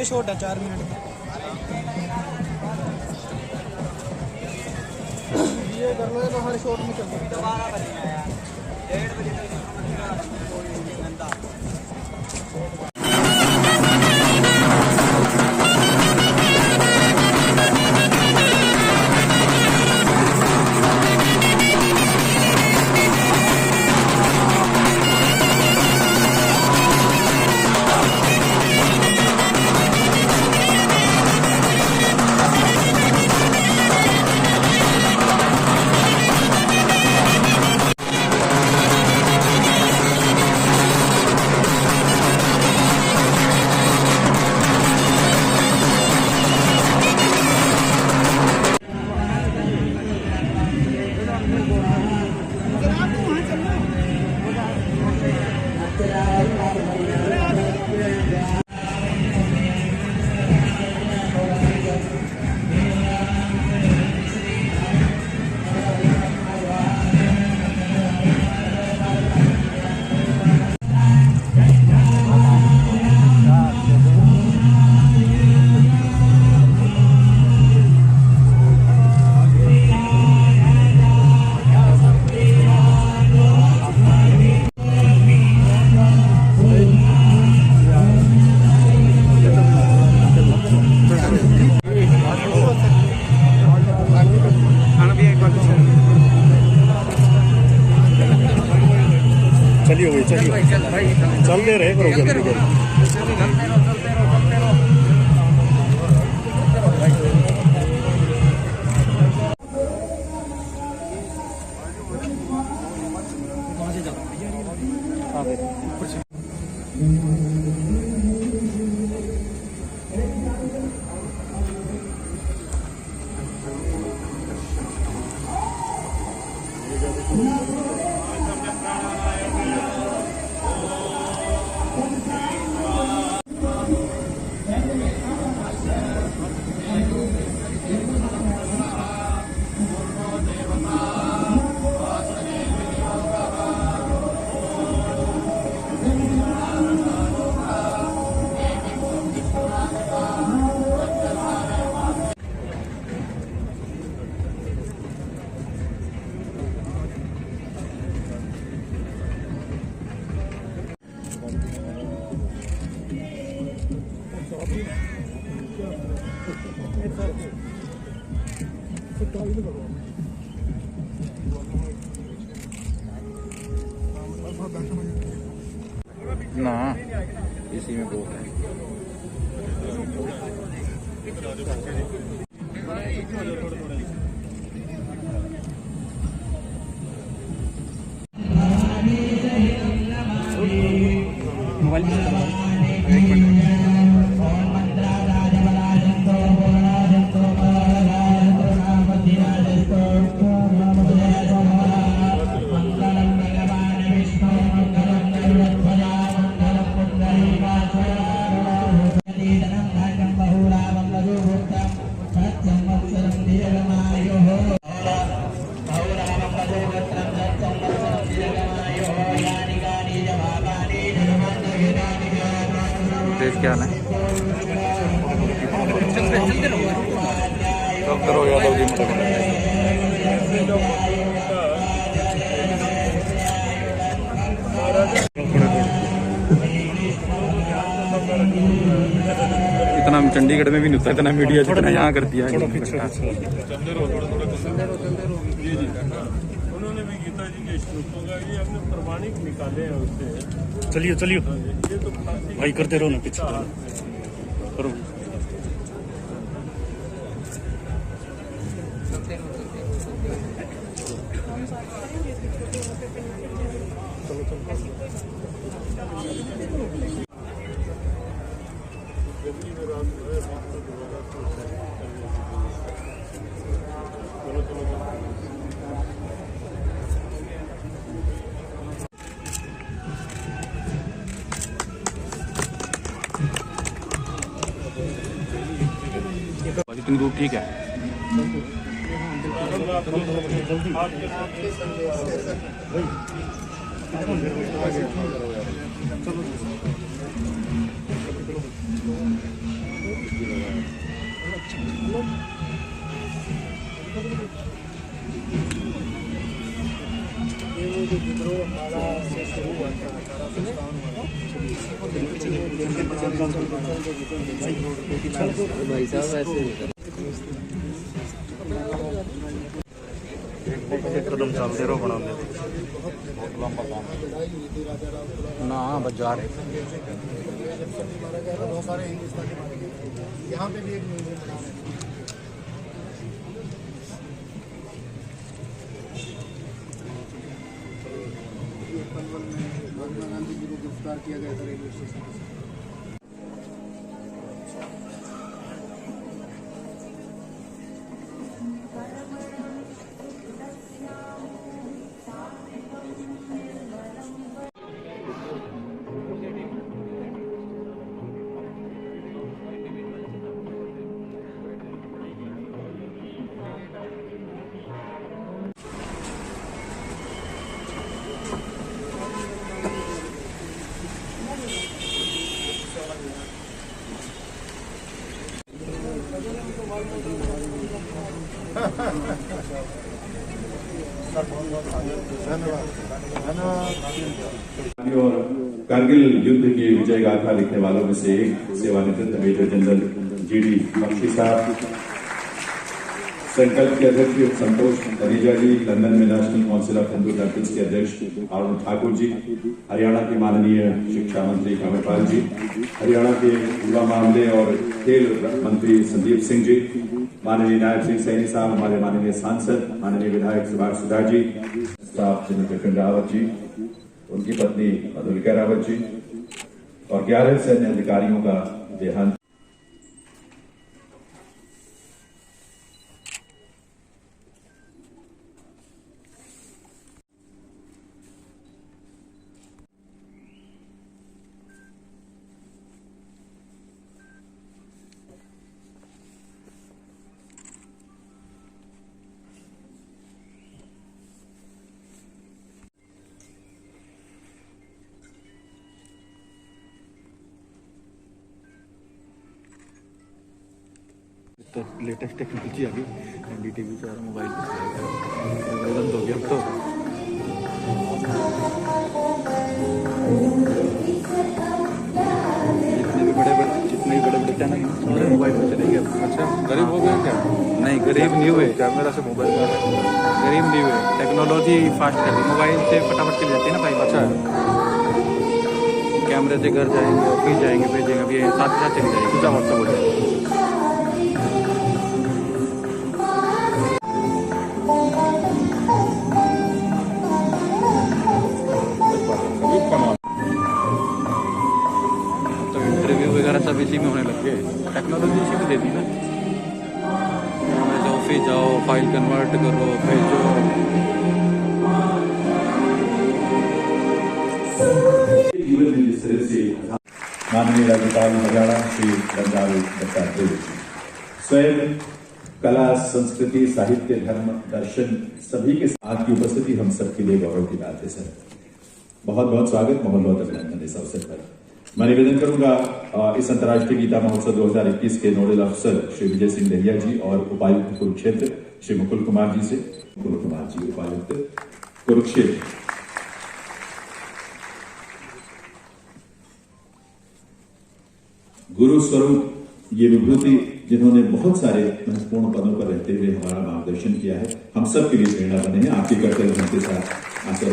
Shot है 4 minute का। ये कर लो तो हर शॉट में चल सकता है। 1:30 बजे तक चलते रहे करो जल्दी जल्दी। ना इसी में बहुत है। क्या है करो यादव जी इतना चंडीगढ़ में भी नहीं होता इतना मीडिया जितना यहाँ कर दिया है। उन्होंने भी गीता जी के श्लोकों का ये अपने प्रमाणिक निकाले हैं उससे। चलिए चलिए भाई करते रहो ना पीछे करो। इतनी दूर ठीक है। ये वो जो विद्रोह हमारा से शुरू हुआ था 1857 भाई साहब ऐसे कदम चलते रहो बना दे ना बाजार है बहुत सारे हिंदुस्तानी मारे गए यहाँ पे भी एक म्यूजियम बना है पलवल में महात्मा गांधी जी को गिरफ्तार किया गया था रेलवे स्टेशन पर और कारगिल युद्ध की विजय गाथा लिखने वालों में से एक सेवानिवृत्त मेजर जनरल जीडी बख्शी साहब, संकल्प के अध्यक्ष संतोष धनीजा जी, लंदन में national council of Hindu temples के अध्यक्ष अरुण ठाकुर जी, हरियाणा के माननीय शिक्षा मंत्री कंवरपाल जी, हरियाणा के युवा मामले और खेल मंत्री संदीप सिंह जी, माननीय नायब सिंह सैनी साहब, हमारे माननीय सांसद माननीय विधायक सुभाष सुधा जी, स्टाफ जनरल बिपिन रावत जी, उनकी पत्नी मधुलिका रावत जी और 11 सैन्य अधिकारियों का देहांत। तो लेटेस्ट टेक्नोलॉजी आ गई एनडीटीवी पे मोबाइल बंद हो गया अब तो जितने भी बड़े चैनल सारे मोबाइल में चलेंगे। अच्छा गरीब हो गए क्या? नहीं गरीब नहीं हुए, कैमरा से मोबाइल गरीब नहीं हुए, टेक्नोलॉजी फास्ट कर दी, मोबाइल से फटाफट चली जाती है ना भाई। अच्छा कैमरे से घर जाएंगे ऑफिस जाएंगे भेजेंगे, अभी साथ साथ चली जाएगी, कुछ व्हाट्सअप हो जाएगा। सब इसी में होने लग गए, टेक्नोलॉजी इसी में दे दी ना। ऑफिस जाओ, फाइल कन्वर्ट करो, भेजो। जीवन में जिस तरह से माननीय राज्यपाल हरियाणा श्री बंडारू दत्तात्रेय स्वयं कला, संस्कृति, साहित्य, धर्म, दर्शन सभी के साथ की उपस्थिति हम सबके लिए गौरव की बात है। सर बहुत बहुत स्वागत, बहुत बहुत अभिनंदन इस अवसर पर। मैं निवेदन करूंगा इस अंतर्राष्ट्रीय गीता महोत्सव 2021 के नोडल अफसर श्री विजय सिंह दहिया जी और उपायुक्त कुरुक्षेत्र श्री मुकुल कुमार जी से। मुकुल कुमार जी उपायुक्त कुरुक्षेत्र। गुरु स्वरूप ये विभूति जिन्होंने बहुत सारे महत्वपूर्ण पदों पर रहते हुए हमारा मार्गदर्शन किया है, हम सब के लिए प्रेरणा बने हैं। आपके कर्तव्य उनके साथ आशा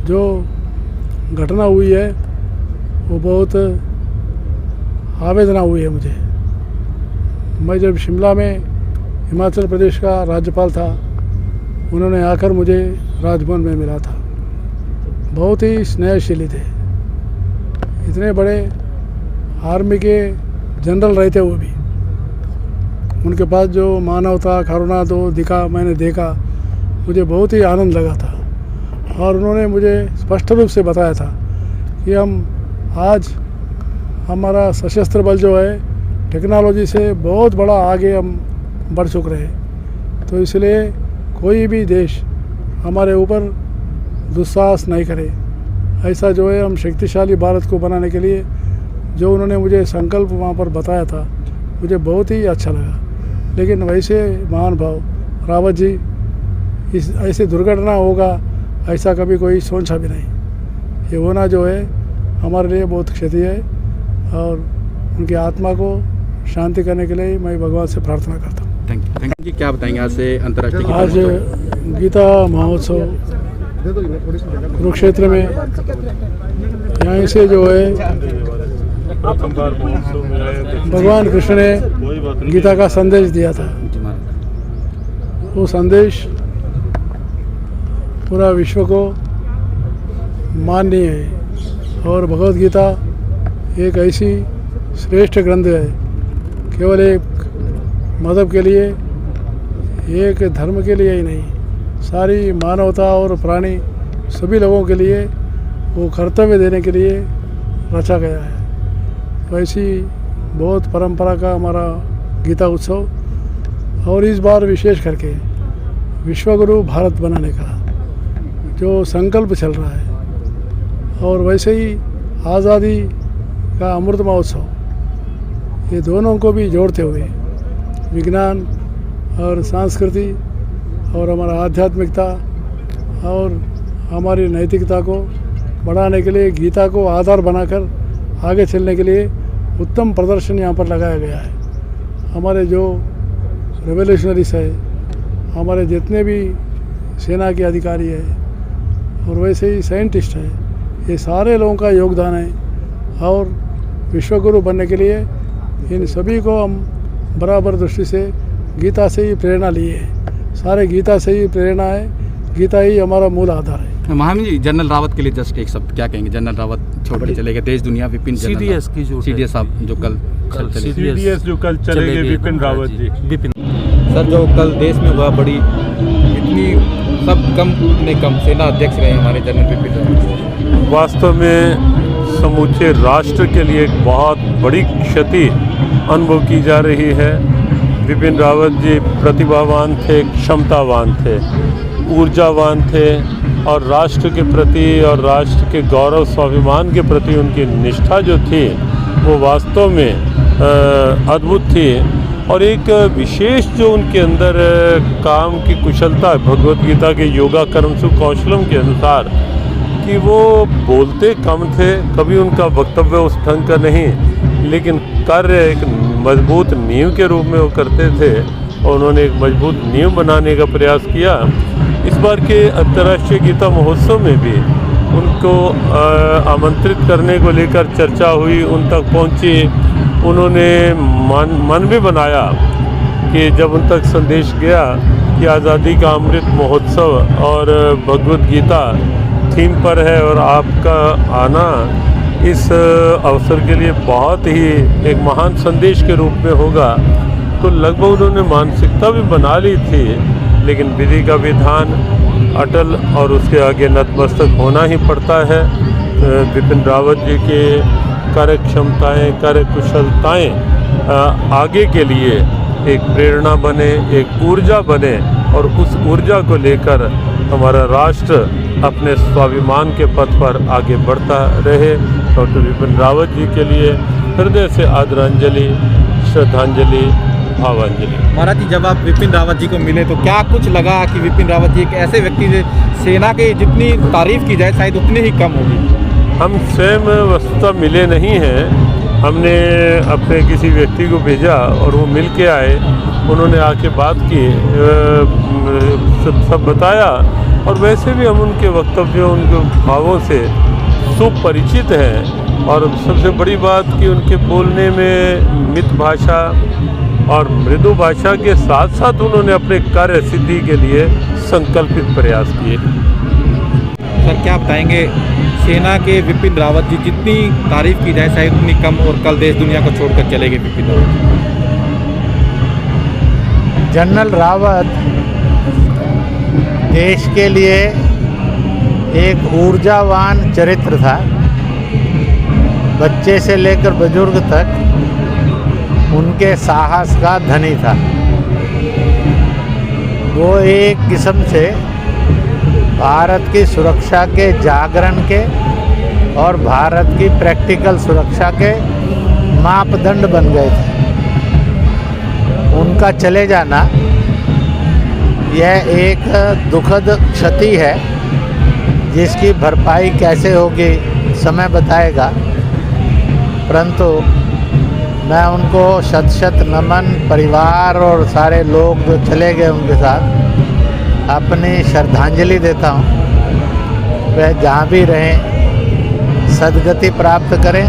जो घटना हुई है वो बहुत आवेदना हुई है मुझे। मैं जब शिमला में हिमाचल प्रदेश का राज्यपाल था, उन्होंने आकर मुझे राजभवन में मिला था। बहुत ही स्नेहशीली थे, इतने बड़े आर्मी के जनरल रहते हुए भी उनके पास जो मानवता, करुणा तो मैंने देखा, मुझे बहुत ही आनंद लगा था। और उन्होंने मुझे स्पष्ट रूप से बताया था कि हम आज हमारा सशस्त्र बल जो है टेक्नोलॉजी से बहुत बड़ा आगे हम बढ़ चुक रहे हैं, तो इसलिए कोई भी देश हमारे ऊपर दुस्साहस नहीं करे, ऐसा जो है हम शक्तिशाली भारत को बनाने के लिए जो उन्होंने मुझे संकल्प वहाँ पर बताया था, मुझे बहुत ही अच्छा लगा। लेकिन वैसे महान भाव रावत जी, इस ऐसी दुर्घटना होगा ऐसा कभी कोई सोचा भी नहीं। ये होना जो है हमारे लिए बहुत क्षति है और उनकी आत्मा को शांति करने के लिए मैं भगवान से प्रार्थना करता हूँ। थैंक यू जी। क्या बताएंगे आज से अंतर्राष्ट्रीय आज गीता महोत्सव कुरुक्षेत्र में यहाँ से जो है प्रथम बार महोत्सव में आए थे। भगवान कृष्ण ने कोई बात नहीं। गीता का संदेश दिया था। वो संदेश पूरा विश्व को मान्य है और भगवत गीता एक ऐसी श्रेष्ठ ग्रंथ है, केवल एक मज़हब के लिए, एक धर्म के लिए ही नहीं, सारी मानवता और प्राणी सभी लोगों के लिए वो कर्तव्य देने के लिए रचा गया है। वैसी बहुत परंपरा का हमारा गीता उत्सव और इस बार विशेष करके विश्वगुरु भारत बनाने का जो संकल्प चल रहा है और वैसे ही आज़ादी का अमृत महोत्सव, ये दोनों को भी जोड़ते हुए विज्ञान और संस्कृति और हमारा आध्यात्मिकता और हमारी नैतिकता को बढ़ाने के लिए गीता को आधार बनाकर आगे चलने के लिए उत्तम प्रदर्शन यहाँ पर लगाया गया है। हमारे जो रेवोल्यूशनरीज है, हमारे जितने भी सेना के अधिकारी है और वैसे ही साइंटिस्ट है, ये सारे लोगों का योगदान है और विश्वगुरु बनने के लिए इन सभी को हम बराबर दृष्टि से गीता से ही प्रेरणा लिए है। सारे गीता से ही प्रेरणा है, गीता ही हमारा मूल आधार है। महामहिम जी, जनरल रावत के लिए जस्ट एक शब्द क्या कहेंगे? जनरल रावत छोड़ के चले गए, देश दुनिया विपिन CDS की जो CDS साहब जो कल CDS जो कल चले गए, विपिन रावत जी। विपिन सर, जो कल देश में हुआ बड़ी इतनी सब कम ने कम सेना अध्यक्ष रहे हमारे जनरल विपिन रावत। वास्तव में समूचे राष्ट्र के लिए एक बहुत बड़ी क्षति अनुभव की जा रही है। विपिन रावत जी प्रतिभावान थे, क्षमतावान थे, ऊर्जावान थे और राष्ट्र के प्रति और राष्ट्र के गौरव स्वाभिमान के प्रति उनकी निष्ठा जो थी वो वास्तव में अद्भुत थी। और एक विशेष जो उनके अंदर काम की कुशलता, भगवत गीता के योगा कर्मसु कौशलम के अनुसार, कि वो बोलते कम थे, कभी उनका वक्तव्य उस ढंग का नहीं, लेकिन कार्य एक मजबूत नींव के रूप में वो करते थे और उन्होंने एक मजबूत नींव बनाने का प्रयास किया। इस बार के अंतर्राष्ट्रीय गीता महोत्सव में भी उनको आमंत्रित करने को लेकर चर्चा हुई, उन तक पहुंची। उन्होंने मन भी बनाया कि जब उन तक संदेश गया कि आज़ादी का अमृत महोत्सव और भगवत गीता थीम पर है और आपका आना इस अवसर के लिए बहुत ही एक महान संदेश के रूप में होगा, तो लगभग उन्होंने मानसिकता भी बना ली थी। लेकिन विधि का विधान अटल और उसके आगे नतमस्तक होना ही पड़ता है। विपिन रावत जी के कार्य क्षमताएँ, कार्य कुशलताएँ आगे के लिए एक प्रेरणा बने, एक ऊर्जा बने और उस ऊर्जा को लेकर हमारा राष्ट्र अपने स्वाभिमान के पथ पर आगे बढ़ता रहे। डॉक्टर विपिन रावत जी के लिए हृदय से आदरांजलि, श्रद्धांजलि, भावांजलि। महाराज जी, जब आप विपिन रावत जी को मिले तो क्या कुछ लगा कि विपिन रावत जी एक ऐसे व्यक्ति थे, सेना के जितनी तारीफ की जाए शायद उतनी ही कम होगी? हम स्वयं वस्तुतः मिले नहीं हैं, हमने अपने किसी व्यक्ति को भेजा और वो मिल के आए, उन्होंने आके बात की, सब बताया और वैसे भी हम उनके वक्तव्यों, उनके भावों से सुपरिचित हैं। और सबसे बड़ी बात कि उनके बोलने में मित भाषा और मृदु भाषा के साथ साथ उन्होंने अपने कार्य सिद्धि के लिए संकल्पित प्रयास किए। सर, क्या बताएंगे, सेना के विपिन रावत जी जितनी तारीफ की जाए शायद उतनी कम, और कल देश दुनिया को छोड़कर चले गए विपिन रावत। जनरल रावत देश के लिए एक ऊर्जावान चरित्र था। बच्चे से लेकर बुजुर्ग तक उनके साहस का धनी था। वो एक किस्म से भारत की सुरक्षा के, जागरण के और भारत की प्रैक्टिकल सुरक्षा के मापदंड बन गए थे। उनका चले जाना यह एक दुखद क्षति है, जिसकी भरपाई कैसे होगी समय बताएगा, परंतु मैं उनको शत शत नमन, परिवार और सारे लोग जो चले गए उनके साथ अपनी श्रद्धांजलि देता हूँ। वह जहाँ भी रहें सद्गति प्राप्त करें,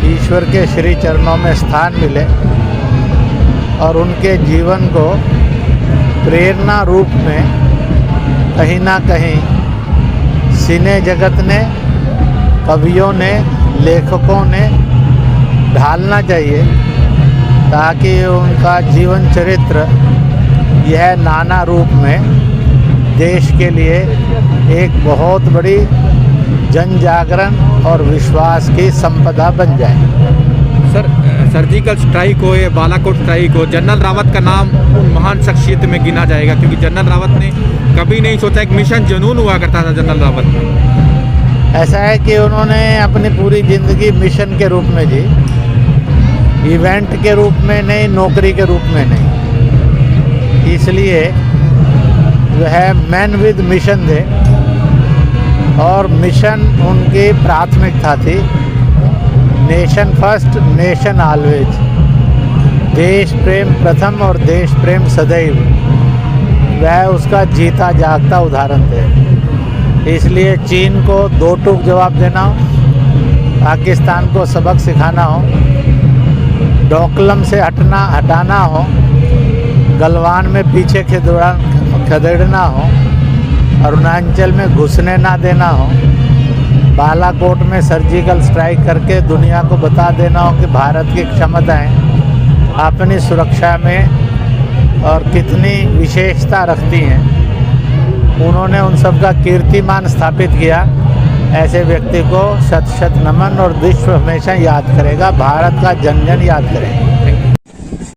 ईश्वर के श्री चरणों में स्थान मिले और उनके जीवन को प्रेरणा रूप में कहीं ना कहीं सिने जगत ने, कवियों ने, लेखकों ने ढालना चाहिए, ताकि उनका जीवन चरित्र यह नाना रूप में देश के लिए एक बहुत बड़ी जन जागरण और विश्वास की संपदा बन जाए। सर, सर्जिकल स्ट्राइक हो या बालाकोट स्ट्राइक हो, जनरल रावत का नाम उन महान शख्सियत में गिना जाएगा, क्योंकि जनरल रावत ने कभी नहीं सोचा, एक मिशन जुनून हुआ करता था जनरल रावत में। ऐसा है कि उन्होंने अपनी पूरी ज़िंदगी मिशन के रूप में जी, इवेंट के रूप में नहीं, नौकरी के रूप में नहीं। इसलिए वह मैन विद मिशन थे और मिशन उनकी प्राथमिकता थी। Nation first, nation always. देश प्रेम प्रथम और देश प्रेम सदैव, वह उसका जीता जागता उदाहरण थे। इसलिए चीन को दो टूक जवाब देना हो, पाकिस्तान को सबक सिखाना हो, डोकलम से हटाना हो, गलवान में पीछे खदेड़ना हो, अरुणाचल में घुसने ना देना हो, बालाकोट में सर्जिकल स्ट्राइक करके दुनिया को बता देना हो कि भारत की क्षमताएं अपनी सुरक्षा में और कितनी विशेषता रखती हैं। उन्होंने उन सब का कीर्तिमान स्थापित किया। ऐसे व्यक्ति को शत शत नमन और विश्व हमेशा याद करेगा, भारत का जन जन याद करेगा।